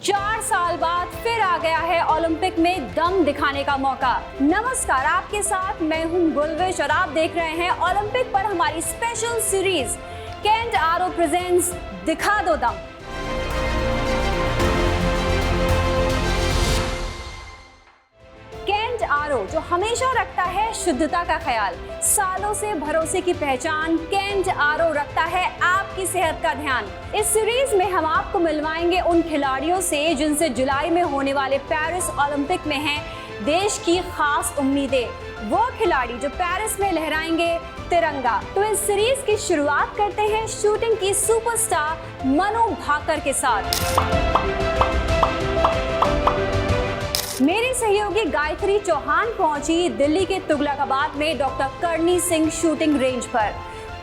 4 साल बाद फिर आ गया है ओलंपिक में दम दिखाने का मौका। नमस्कार, आपके साथ मैं हूं गुलविश और आप देख रहे हैं ओलंपिक पर हमारी स्पेशल सीरीज केंट आरो प्रेजेंट्स दिखा दो दम। केंट आरो जो हमेशा रखता है शुद्धता का ख्याल, सालों से भरोसे की पहचान, केंट आरो रखता है आपकी सेहत का ध्यान। इस सीरीज में हम आपको मिलवाएंगे उन खिलाड़ियों से जिनसे जुलाई में होने वाले पेरिस ओलंपिक में हैं देश की खास उम्मीदें, वो खिलाड़ी जो पेरिस में लहराएंगे तिरंगा। तो इस सीरीज की शुरुआत करते हैं शूटिंग की सुपरस्टार मनु भाकर के साथ। मेरी सहयोगी गायत्री चौहान पहुंची दिल्ली के तुगलकाबाद में doctor Karni Singh shooting range पर।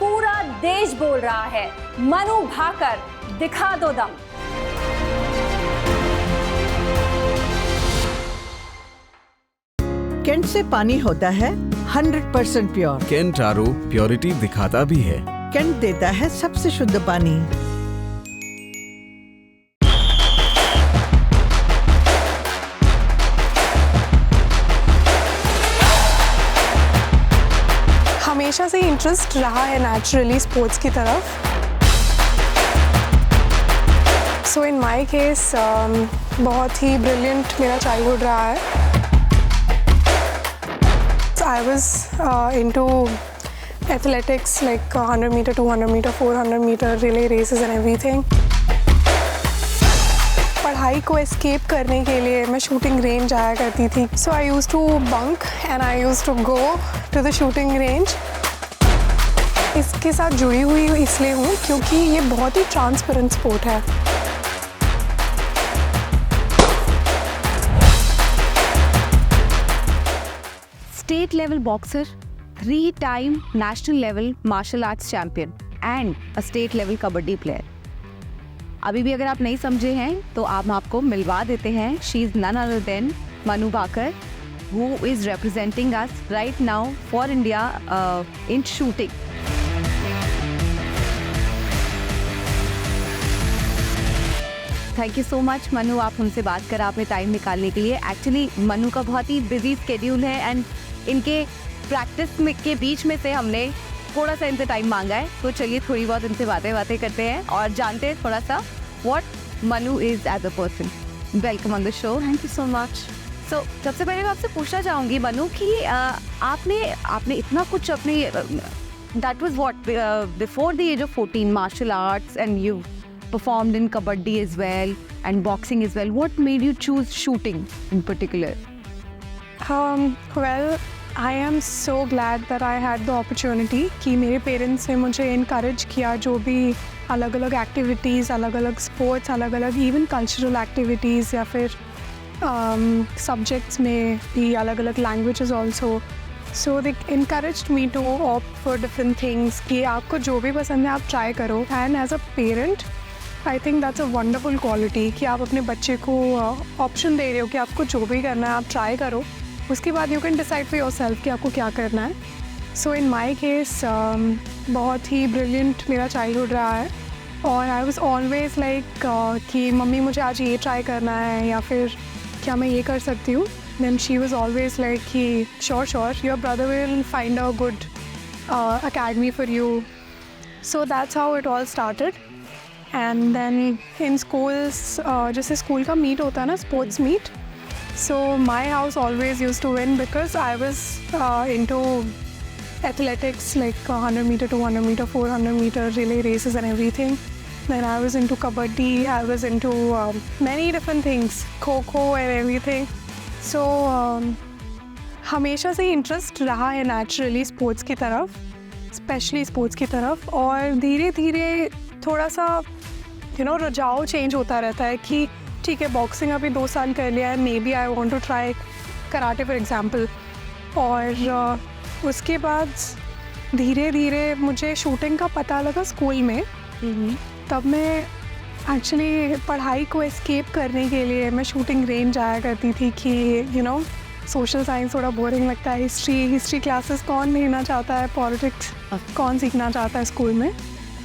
पूरा देश बोल रहा है, मनु भाकर दिखा दो दम। केंट से पानी होता है 100% प्योर। केंट आरो प्योरिटी दिखाता भी है। केंट देता है सबसे शुद्ध पानी। हमेशा से इंटरेस्ट रहा है नेचुरली स्पोर्ट्स की तरफ। सो इन माय केस बहुत ही ब्रिलियंट मेरा चाइल्डहुड रहा है। I was into athletics like 100 metre, 200 metre, 400 metre relay races and everything. पढ़ाई को एस्केप करने के लिए मैं शूटिंग रेंज आया करती थी। So I used to bunk and I used to go to the shooting range. इसके साथ जुड़ी हुई इसलिए हूँ क्योंकि ये बहुत ही ट्रांसपेरेंट स्पोर्ट है। State level boxer, 3-time national level martial arts champion and a state level kabaddi player. अभी भी अगर आप नहीं समझे हैं तो आप आपको मिलवा देते हैं। She is none other than Manu Bhaker, who is representing us right now for India in shooting. Thank you so much Manu, आप हमसे बात कर आपने टाइम निकालने के लिए। एक्चुअली मनु का बहुत ही बिजी स्केड्यूल है एंड इनके प्रैक्टिस में के बीच में से हमने थोड़ा सा इनसे टाइम मांगा है। तो चलिए थोड़ी बहुत इनसे बातें करते हैं और जानते हैं थोड़ा सा what Manu is as a person. Welcome on the show. Thank you so much. So सबसे पहले मैं आपसे पूछना चाहूँगी मनु कि आपने इतना कुछ अपने that was what before the age of 14 martial arts and you performed in kabaddi as well and boxing as well. What made you choose shooting in particular? Well, I am so glad that I had the opportunity कि मेरे parents ने मुझे encourage किया जो भी अलग अलग activities, अलग अलग स्पोर्ट्स, अलग अलग इवन कल्चरल एक्टिविटीज़ या फिर सब्जेक्ट्स में भी अलग अलग languages also. So they encouraged me to opt for different things कि आपको जो भी पसंद है आप ट्राई करो। And as a parent I think that's a wonderful quality कि आप अपने बच्चे को ऑप्शन दे रहे हो कि आपको जो भी करना है आप ट्राई करो, उसके बाद you can decide for yourself कि आपको क्या करना है। सो इन माय केस बहुत ही ब्रिलियंट मेरा चाइल्डहुड रहा है और आई वाज ऑलवेज लाइक कि मम्मी मुझे आज ये ट्राई करना है या फिर क्या मैं ये कर सकती हूँ। Then she was always like कि sure your brother will find a good academy for you. So that's how it all started. And then in schools जैसे स्कूल का मीट होता है ना, sports meet, so my house always use to win because I was into athletics like 100 meter, 200 meter, 400 meter relay races and everything. Then I was into kabaddi, I was into many different things, kho and everything. So हमेशा से interest रहा है naturally sports की तरफ, specially sports की तरफ। और धीरे धीरे थोड़ा सा रुझाव चेंज होता रहता है कि ठीक है बॉक्सिंग अभी 2 साल कर लिया है, maybe I want to try karate for example. और उसके बाद धीरे धीरे मुझे शूटिंग का पता लगा स्कूल में। तब मैं एक्चुअली पढ़ाई को एस्केप करने के लिए मैं शूटिंग रेंज आया करती थी कि सोशल साइंस थोड़ा बोरिंग लगता है, हिस्ट्री क्लासेस कौन लेना चाहता है, पॉलिटिक्स कौन सीखना चाहता है स्कूल में।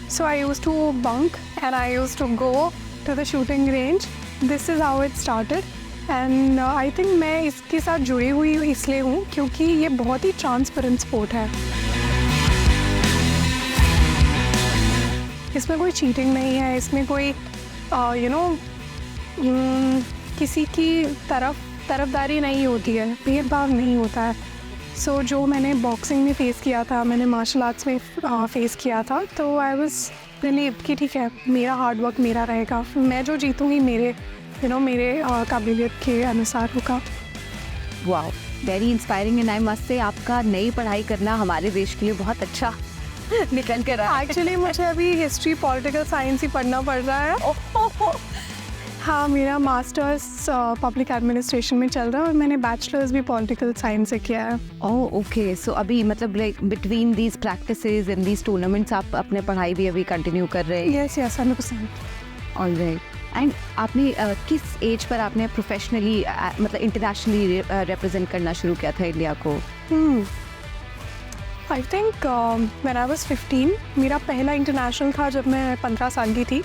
So I used to bunk and I used to go to the shooting range this is how it started and I think मैं इसके साथ जुड़ी हुई इसलिए हूँ क्योंकि ये बहुत ही ट्रांसपेरेंट स्पोर्ट है। इसमें कोई चीटिंग नहीं है, इसमें कोई किसी की तरफदारी नहीं होती है, भेदभाव नहीं होता है। सो जो मैंने बॉक्सिंग में फ़ेस किया था, मैंने मार्शल आर्ट्स में फ़ेस किया था, तो आई वाज रिलीव्ड कि ठीक है, मेरा हार्ड वर्क मेरा रहेगा, मैं जो जीतूँगी मेरे मेरे काबिलियत के अनुसार होगा। Wow, very inspiring and I must say आपका नई पढ़ाई करना हमारे देश के लिए बहुत अच्छा निकल कर रहा है। एक्चुअली मुझे अभी हिस्ट्री पॉलिटिकल साइंस ही पढ़ना पड़ रहा है। हाँ, मेरा मास्टर्स पब्लिक एडमिनिस्ट्रेशन में चल रहा है और मैंने बैचलर्स भी पॉलिटिकल साइंस से किया है। ओह ओके, सो अभी मतलब like between these practices and these tournaments आप अपने पढ़ाई भी अभी कंटिन्यू कर रहे हैं? यस 100%। ऑलराइट, एंड आपने किस एज पर आपने प्रोफेशनली मतलब इंटरनेशनली रिप्रेजेंट करना शुरू किया था इंडिया को? I think when I was 15 मेरा पहला इंटरनेशनल था जब मैं 15 साल की थी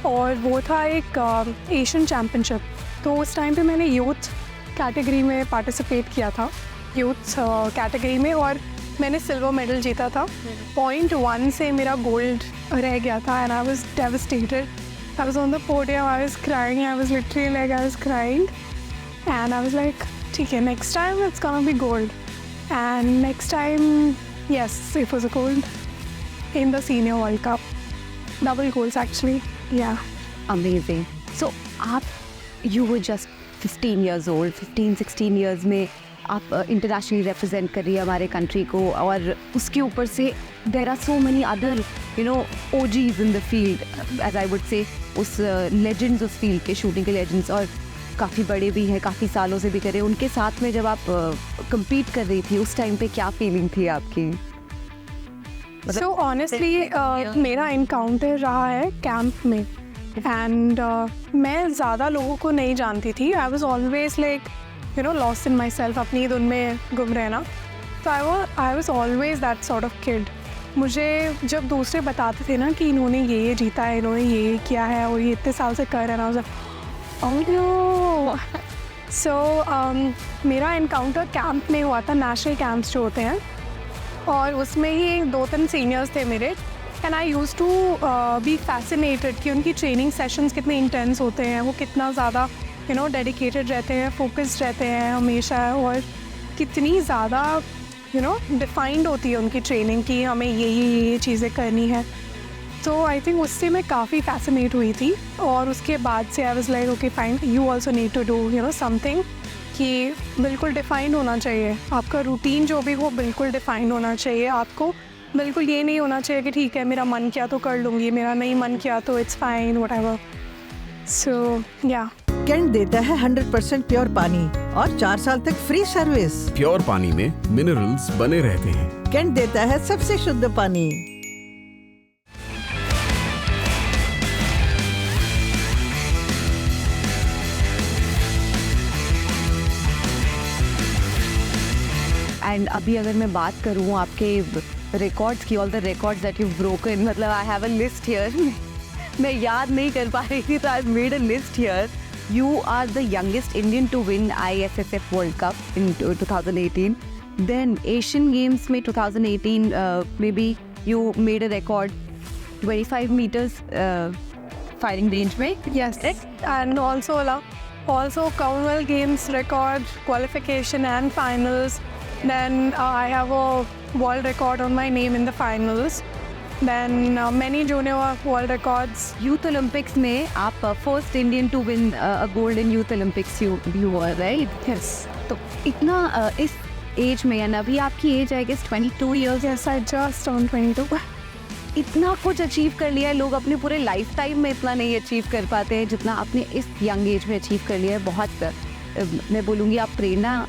और वो था एक एशियन चैम्पियनशिप। तो उस टाइम पे मैंने यूथ कैटेगरी में पार्टिसिपेट किया था, यूथ कैटेगरी में, और मैंने सिल्वर मेडल जीता था। 0.1 से मेरा गोल्ड रह गया था and I was devastated. I was on the podium, I was crying, I was literally like I was crying and I was like, ठीक है, next time it's gonna be gold. And next time, yes, it was a gold in the senior World Cup. Double goals actually, yeah. Amazing. So आप you were just 15 years old, 15-16 years में आप internationally represent कर रही है हमारे country को, और उसके ऊपर से there are so many other OGs in the field, as I would say, उस लेजेंड्स उस फील्ड के, शूटिंग के लेजेंड्स, और काफ़ी बड़े भी हैं, काफ़ी सालों से भी करे। उनके साथ में जब आप compete कर रही थी उस टाइम पे क्या फीलिंग थी आपकी? So honestly मेरा इनकाउंटर रहा है कैंप में एंड मैं ज़्यादा लोगों को नहीं जानती थी। I was always like lost in my self, अपनी धुन में गुम रहना। तो I was always that sort of kid. मुझे जब दूसरे बताते थे ना कि इन्होंने ये जीता है, इन्होंने ये किया है और ये इतने साल से कर रहे हैं ना, सो मेरा इनकाउंटर कैंप में हुआ था, नेशनल कैंप्स जो होते हैं, और उसमें ही 2-3 सीनियर्स थे मेरे and I use to be fascinated कि उनकी ट्रेनिंग सेशंस कितने इंटेंस होते हैं, वो कितना ज़्यादा डेडिकेटेड रहते हैं, फोकस्ड रहते हैं हमेशा, और कितनी ज़्यादा डिफाइंड होती है उनकी ट्रेनिंग कि हमें ये चीज़ें करनी है। तो आई थिंक उससे मैं काफ़ी फैसिनेट हुई थी और उसके बाद से I was like okay fine, you also need to do something कि बिल्कुल डिफाइंड होना चाहिए आपका रूटीन, जो भी वो बिल्कुल डिफाइंड होना चाहिए। आपको बिल्कुल ये नहीं होना चाहिए कि ठीक है मेरा मन किया तो कर लूँगी, मेरा नहीं मन किया तो इट्स फाइन, व्हाटएवर। सो या कैंट देता है 100% प्योर पानी और 4 साल तक फ्री सर्विस। प्योर पानी में मिनरल्स बने रहते हैं। कैंट देता है सबसे शुद्ध पानी। एंड अभी अगर मैं बात करूँ आपके रिकॉर्ड्स की, all the records that you broken, मतलब I have a list here, मैं याद नहीं कर पा रही थी तो I made a list here. You are the youngest Indian to win ISSF World Cup in 2018. Then Asian Games में 2018 maybe you made a record 25 meters firing range में. Yes, and also Commonwealth Games record, qualification and finals. Then I have a world record on my name in the finals. Then many junior world records. Youth Olympics में आप first Indian to win a gold in Youth Olympics you were, right? Yes. तो इतना इस as में, यानी अभी आपकी age I guess 22 years. Yes, I just turned 22. इतना कुछ अचीव कर लिया है। लोग अपने पूरे लाइफ टाइम में इतना नहीं अचीव कर पाते हैं जितना आपने इस यंग एज में अचीव कर लिया है। बहुत मैं बोलूँगी आप प्रेरणा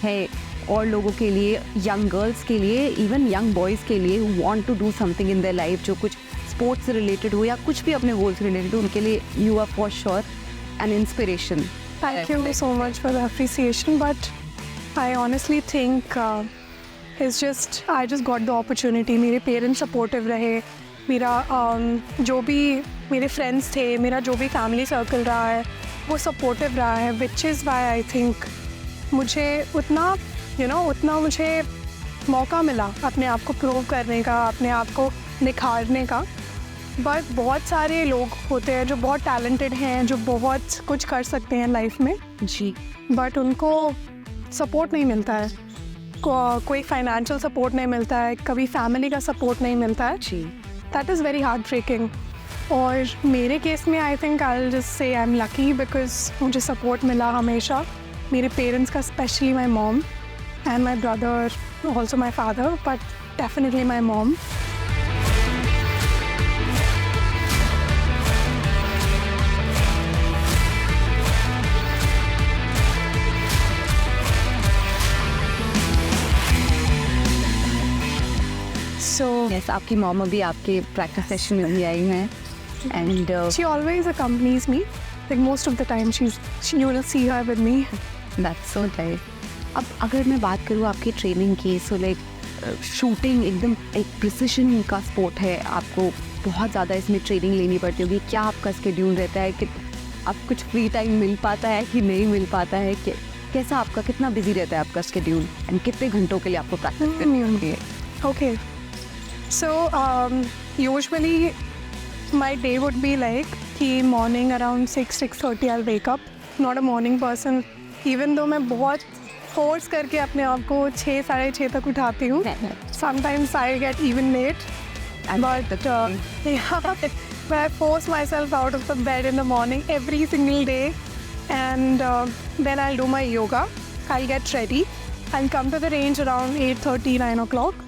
है और लोगों के लिए, यंग गर्ल्स के लिए, इवन यंग बॉयज़ के लिए who want to do something in their life, जो कुछ स्पोर्ट्स से रिलेटेड हो या कुछ भी अपने गोल्स से रिलेटेड हो, उनके लिए you are for sure an inspiration. Thank you so much for the appreciation, but I honestly think it's just I just got the opportunity. मेरे पेरेंट्स सपोर्टिव रहे, मेरा जो भी मेरे फ्रेंड्स थे, मेरा जो भी फैमिली सर्कल रहा है, वो सपोर्टिव रहा है, which is why I think मुझे उतना उतना मुझे मौका मिला अपने आप को प्रूव करने का, अपने आप को निखारने का। बट बहुत सारे लोग होते हैं जो बहुत टैलेंटेड हैं, जो बहुत कुछ कर सकते हैं लाइफ में, जी, बट उनको सपोर्ट नहीं मिलता है, कोई फाइनेंशियल सपोर्ट नहीं मिलता है, कभी फैमिली का सपोर्ट नहीं मिलता है। जी, that is very heartbreaking. और मेरे केस में I think I will just say I am lucky because मुझे सपोर्ट मिला हमेशा मेरे पेरेंट्स का, specially my mom and my brother, also my father, but definitely my mom. So yes, आपकी mom अभी आपके प्रैक्टिस सेशन में भी आई हैं and she always accompanies me. Like most of the time, you will see her with me. That's so nice. अब अगर मैं बात करूँ आपकी ट्रेनिंग की, सो लाइक शूटिंग एकदम एक प्रिसिशन का स्पोर्ट है, आपको बहुत ज़्यादा इसमें ट्रेनिंग लेनी पड़ती होगी। क्या आपका स्केड्यूल रहता है कि आप कुछ फ्री टाइम मिल पाता है कि नहीं मिल पाता है, कि कैसा आपका कितना बिजी रहता है आपका स्केड्यूल एंड कितने घंटों के लिए आपको प्रैक्टिस करनी होती है? Okay. So usually my day would be like कि morning around 6:30 I'll wake up. Not a morning person. Even though मैं बहुत फोर्स करके अपने आप को 6 साढ़े 6 तक उठाती हूँ. Sometimes I get even late. But but I force myself out of the bed in the morning every single day, and then I'll do my yoga. I'll get ready. I'll come to the range around 8:30, 9 o'clock.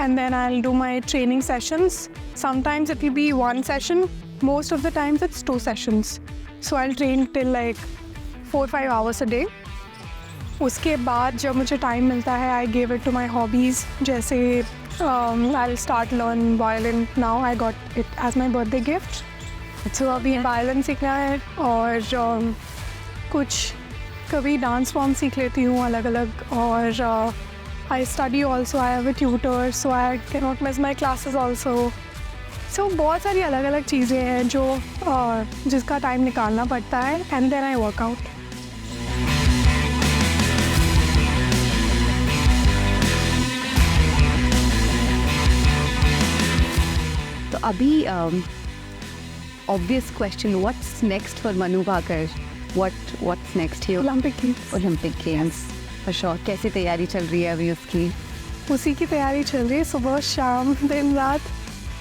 And then I'll do my training sessions. Sometimes it will be one session. Most of the times it's 2 sessions. So I'll train till like 4-5 hours a day. उसके बाद जब मुझे time मिलता है I give it to my hobbies. जैसे I'll start learn violin now. I got it as my birthday gift. So अभी violin सीखना है और कुछ कभी डांस फॉर्म सीख लेती हूँ अलग अलग, और I study also. I have a tutor, so I cannot miss my classes also. So बहुत सारी अलग अलग चीज़ें हैं जो जिसका टाइम निकालना पड़ता है, and then I work out. तो अभी obvious question, what's next for Manu Bhakar? What's next here? Olympic Games. For sure. कैसी तैयारी चल रही है अभी उसकी? उसी की तैयारी चल रही है, सुबह शाम दिन रात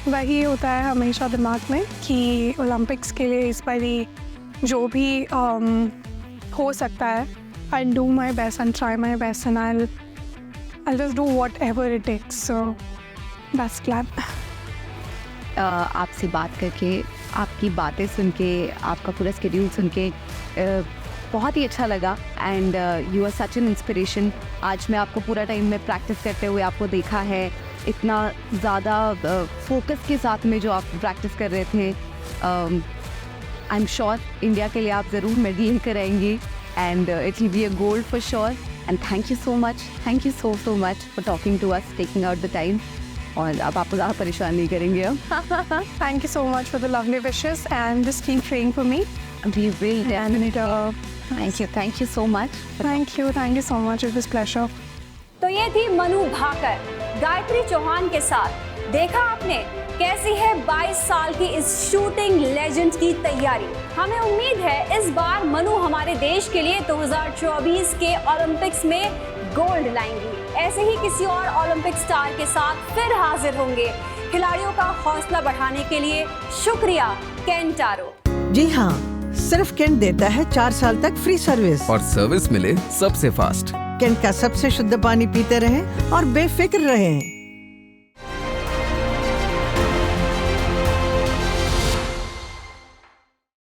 वही होता है हमेशा दिमाग में कि ओलंपिक्स के लिए इस बारी जो भी हो सकता है, I'll do my best and try my best, and I'll just do whatever it takes. So that's plan. आपसे बात करके, आपकी बातें सुन के, आपका पूरा स्केड्यूल सुन के बहुत ही अच्छा लगा and you are such an inspiration. आज मैं आपको पूरा टाइम में प्रैक्टिस करते हुए आपको देखा है, इतना ज़्यादा फोकस के साथ में जो आप प्रैक्टिस कर रहे थे। आई एम श्योर इंडिया के लिए आप ज़रूर मेडल लेकर आएंगी and it will be a gold for sure. And thank you so much for talking to us, taking out the time. और अब आपको ज़्यादा परेशान नहीं करेंगे हम। Thank you so much for the lovely wishes and just keep praying for me. We will. And Thank you so much. thank you so much. It was pleasure. तो ये थी मनु भाकर गायत्री चौहान के साथ। देखा आपने कैसी है 22 साल की इस शूटिंग लेजेंड की तैयारी। हमें उम्मीद है इस बार मनु हमारे देश के लिए 2024 के ओलंपिक्स में गोल्ड लाएंगी। ऐसे ही किसी और ओलंपिक स्टार के साथ फिर हाजिर होंगे। खिलाड़ियों का हौसला बढ़ाने के लिए शुक्रिया केंटारो। जी हाँ, सिर्फ केंट देता है 4 साल तक फ्री सर्विस। और सर्विस मिले सबसे फास्ट। केंट का सबसे शुद्ध पानी पीते रहें और बेफिक्र रहें।